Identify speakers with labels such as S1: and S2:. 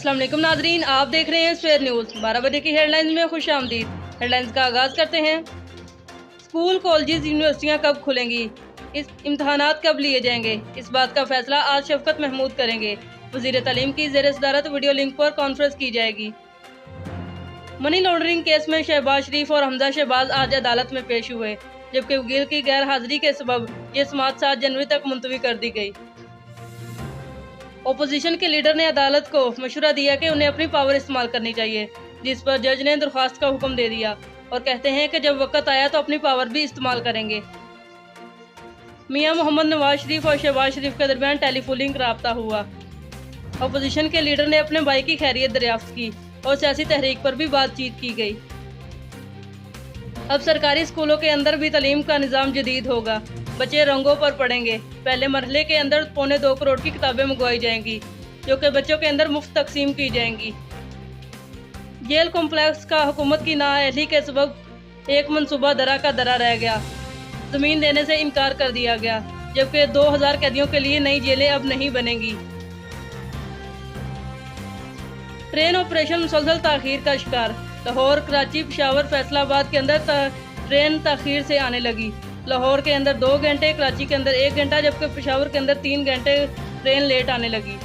S1: अस्सलाम वालेकुम नाजरीन, आप देख रहे हैं स्वेर न्यूज़। 12 बजे की हेडलाइंस में खुश आमदीद। हेडलाइंस का आगाज़ करते हैं। स्कूल, कॉलेज, यूनिवर्सिटियां कब खुलेंगी? इस इम्तहानात कब लिए जाएंगे? इस बात का फैसला आज शफकत महमूद करेंगे। वज़ीर तालीम की ज़ेर सदारत वीडियो लिंक पर कॉन्फ्रेंस की जाएगी। मनी लॉन्ड्रिंग केस में शहबाज शरीफ और हमजा शहबाज आज अदालत में पेश हुए, जबकि वकील की गैर हाजिरी के सबब ये समाअत 7 जनवरी तक मुलतवी कर दी गई। ओपोजिशन के लीडर ने अदालत को मशवरा दिया कि उन्हें अपनी पावर इस्तेमाल करनी चाहिए, जिस पर जज ने दरख्वास्त का हुक्म दे दिया और कहते हैं कि जब वक्त आया तो अपनी पावर भी इस्तेमाल करेंगे। मियां मोहम्मद नवाज शरीफ और शहबाज शरीफ के दरमियान टेलीफोनिक रब्ता हुआ। ओपोजिशन के लीडर ने अपने भाई की खैरियत दरियाफ्त की और सियासी तहरीक पर भी बातचीत की गई। अब सरकारी स्कूलों के अंदर भी तालीम का निज़ाम जदीद होगा। बच्चे रंगों पर पढ़ेंगे। पहले मरहले के अंदर 2.25 करोड़ की किताबें मंगवाई जाएंगी, जो कि बच्चों के अंदर मुफ्त तकसीम की जाएंगी। जेल कॉम्प्लेक्स का हुकूमत की नाअहली के सबब एक मनसूबा दरा का दरा रह गया। ज़मीन देने से इनकार कर दिया गया, जबकि 2000 कैदियों के लिए नई जेलें अब नहीं बनेंगी। ट्रेन ऑपरेशन मुसलसल ताखीर का शिकार। लाहौर, कराची, पेशावर, फैसलाबाद के अंदर ट्रेन ताखीर से आने लगी। लाहौर के अंदर 2 घंटे, कराची के अंदर 1 घंटा, जबकि पेशावर के अंदर 3 घंटे ट्रेन लेट आने लगी।